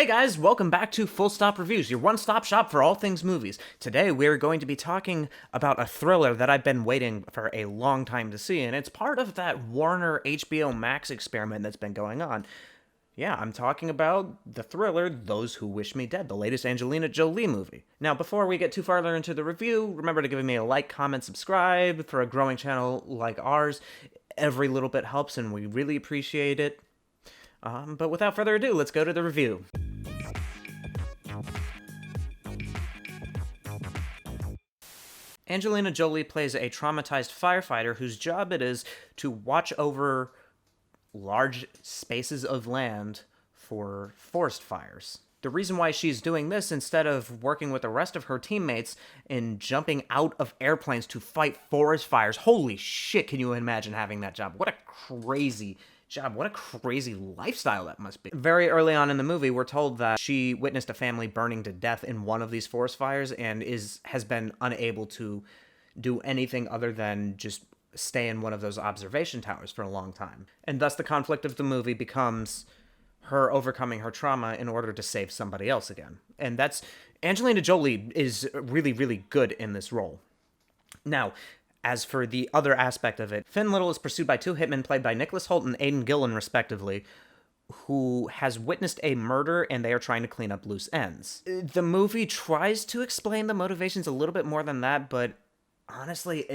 Hey guys, welcome back to Full Stop Reviews, your one-stop shop for all things movies. Today we're going to be talking about a thriller that I've been waiting for a long time to see, and it's part of that Warner HBO Max experiment that's been going on. Yeah, I'm talking about the thriller Those Who Wish Me Dead, the latest Angelina Jolie movie. Now, before we get too farther into the review, remember to give me a like, comment, subscribe. For a growing channel like ours, every little bit helps and we really appreciate it. But without further ado, let's go to the review. Angelina Jolie plays a traumatized firefighter whose job it is to watch over large spaces of land for forest fires. The reason why she's doing this instead of working with the rest of her teammates and jumping out of airplanes to fight forest fires. Holy shit, can you imagine having that job? What a crazy job. What a crazy lifestyle that must be. Very early on in the movie, we're told that she witnessed a family burning to death in one of these forest fires and has been unable to do anything other than just stay in one of those observation towers for a long time. And thus the conflict of the movie becomes her overcoming her trauma in order to save somebody else again. And that's Angelina Jolie is really, really good in this role. Now, as for the other aspect of it, Finn Little is pursued by two hitmen played by Nicholas Hoult and Aidan Gillen, respectively, who has witnessed a murder and they are trying to clean up loose ends. The movie tries to explain the motivations a little bit more than that, but honestly,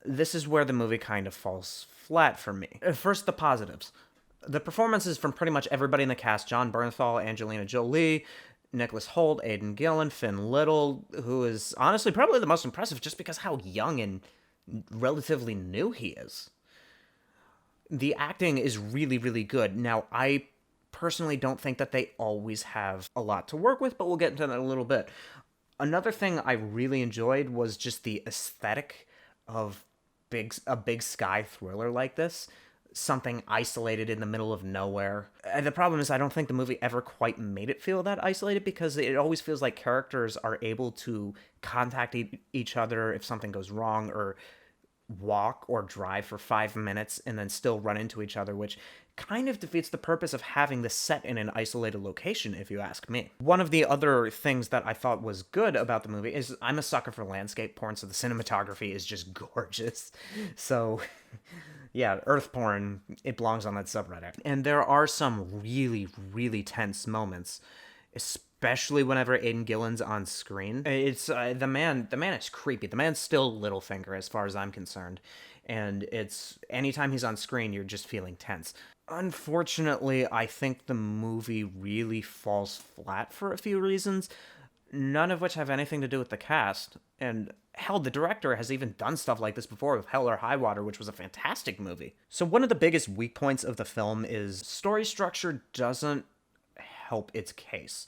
this is where the movie kind of falls flat for me. First, the positives. The performances from pretty much everybody in the cast, Jon Bernthal, Angelina Jolie, Nicholas Hoult, Aidan Gillen, Finn Little, who is honestly probably the most impressive just because how young and relatively new he is. The acting is really, really good. Now, I personally don't think that they always have a lot to work with, but we'll get into that in a little bit. Another thing I really enjoyed was just the aesthetic of a big sky thriller like this. Something isolated in the middle of nowhere. And the problem is I don't think the movie ever quite made it feel that isolated because it always feels like characters are able to contact each other if something goes wrong or walk or drive for 5 minutes and then still run into each other, which kind of defeats the purpose of having this set in an isolated location, if you ask me. One of the other things that I thought was good about the movie is I'm a sucker for landscape porn, so the cinematography is just gorgeous. So yeah, Earth porn, it belongs on that subreddit. And there are some really, really tense moments, especially whenever Aidan Gillen's on screen. It's the man is creepy. The man's still Littlefinger as far as I'm concerned. And it's anytime he's on screen, you're just feeling tense. Unfortunately, I think the movie really falls flat for a few reasons, none of which have anything to do with the cast. And hell, the director has even done stuff like this before with Hell or High Water, which was a fantastic movie. So one of the biggest weak points of the film is story structure doesn't help its case.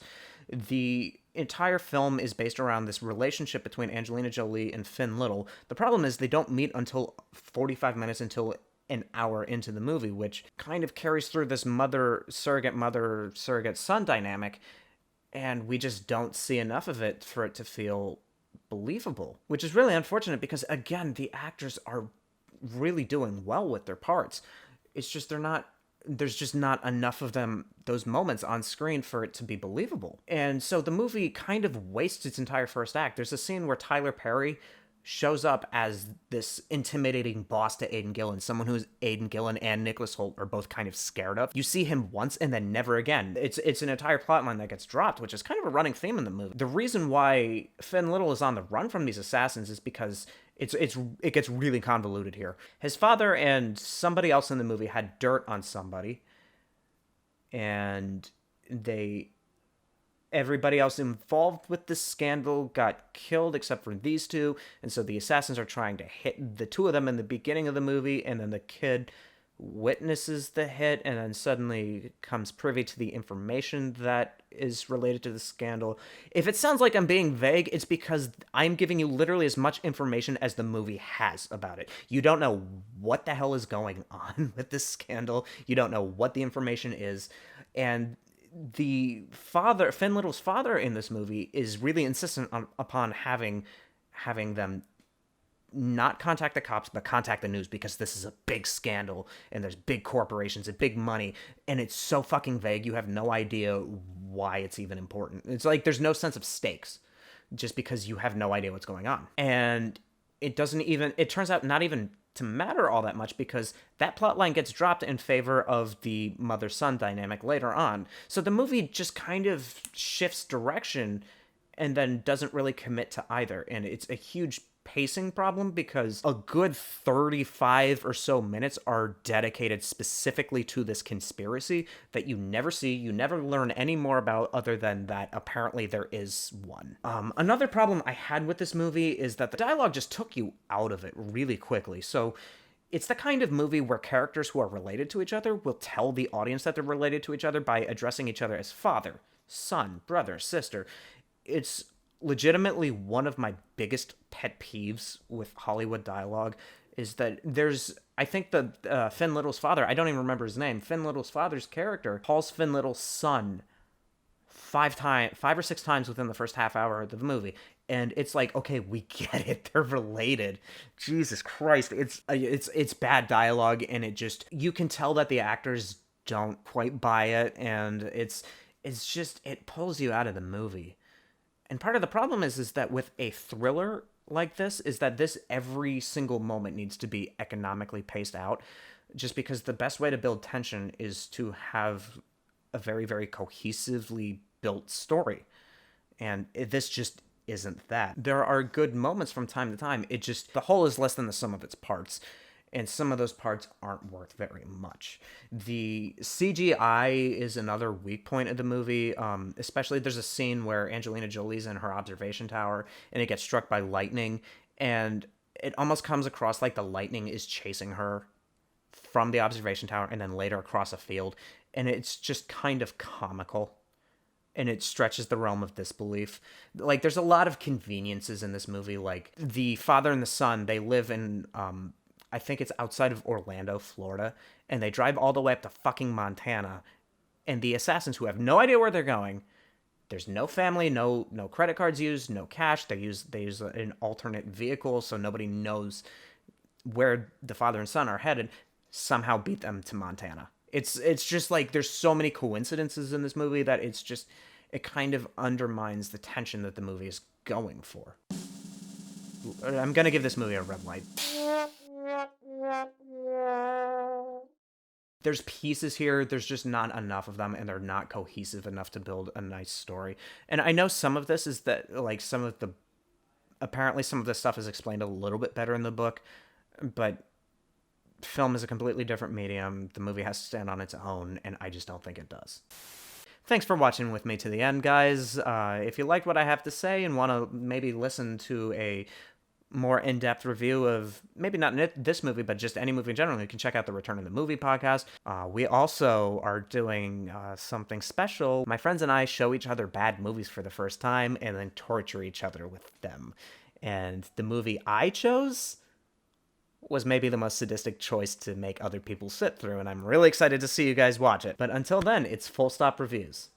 The entire film is based around this relationship between Angelina Jolie and Finn Little. The problem is they don't meet until 45 minutes until an hour into the movie, which kind of carries through this mother surrogate son dynamic, and we just don't see enough of it for it to feel believable, which is really unfortunate because, again, the actors are really doing well with their parts. It's just there's just not enough of those moments on screen for it to be believable. And so the movie kind of wastes its entire first act. There's a scene where Tyler Perry shows up as this intimidating boss to Aidan Gillen, someone who's Aidan Gillen and Nicholas Hoult are both kind of scared of. You see him once and then never again. It's an entire plotline that gets dropped, which is kind of a running theme in the movie. The reason why Finn Little is on the run from these assassins is because it gets really convoluted here. His father and somebody else in the movie had dirt on somebody, and everybody else involved with this scandal got killed except for these two, and so the assassins are trying to hit the two of them in the beginning of the movie, and then the kid witnesses the hit and then suddenly comes privy to the information that is related to the scandal. If it sounds like I'm being vague, it's because I'm giving you literally as much information as the movie has about it. You don't know what the hell is going on with this scandal. You don't know what the information is, and the father, Finn Little's father in this movie, is really insistent upon having them not contact the cops, but contact the news because this is a big scandal and there's big corporations and big money. And it's so fucking vague. You have no idea why it's even important. It's like there's no sense of stakes just because you have no idea what's going on. And it turns out not even to matter all that much because that plot line gets dropped in favor of the mother-son dynamic later on. So the movie just kind of shifts direction and then doesn't really commit to either. And it's a huge pacing problem because a good 35 or so minutes are dedicated specifically to this conspiracy that you never see, you never learn any more about other than that apparently there is one. Another problem I had with this movie is that the dialogue just took you out of it really quickly. So it's the kind of movie where characters who are related to each other will tell the audience that they're related to each other by addressing each other as father, son, brother, sister. It's legitimately one of my biggest pet peeves with Hollywood dialogue is that I think the Finn Little's father, I don't even remember his name, Finn Little's father's character calls Finn Little's son 5 or 6 times within the first half hour of the movie. And it's like, okay, we get it. They're related. Jesus Christ. It's bad dialogue, and you can tell that the actors don't quite buy it, and it pulls you out of the movie. And part of the problem is that with a thriller like this, is that every single moment needs to be economically paced out, just because the best way to build tension is to have a very, very cohesively built story. And this just isn't that. There are good moments from time to time. The whole is less than the sum of its parts. And some of those parts aren't worth very much. The CGI is another weak point of the movie. Especially there's a scene where Angelina Jolie's in her observation tower and it gets struck by lightning. And it almost comes across like the lightning is chasing her from the observation tower and then later across a field. And it's just kind of comical. And it stretches the realm of disbelief. Like, there's a lot of conveniences in this movie. Like, the father and the son, they live in... I think it's outside of Orlando, Florida, and they drive all the way up to fucking Montana. And the assassins, who have no idea where they're going, there's no family, no credit cards used, no cash. They use an alternate vehicle, so nobody knows where the father and son are headed. Somehow beat them to Montana. It's just like there's so many coincidences in this movie that it kind of undermines the tension that the movie is going for. I'm gonna give this movie a red light. There's pieces here, there's just not enough of them, and they're not cohesive enough to build a nice story. And I know some of this is that, like, apparently some of this stuff is explained a little bit better in the book, but film is a completely different medium. The movie has to stand on its own, and I just don't think it does. Thanks for watching with me to the end, guys. If you liked what I have to say and want to maybe listen to a more in-depth review of maybe not this movie, but just any movie in general, you can check out the Return of the Movie podcast. We also are doing something special. My friends and I show each other bad movies for the first time and then torture each other with them. And the movie I chose was maybe the most sadistic choice to make other people sit through, and I'm really excited to see you guys watch it. But until then, it's Full Stop Reviews.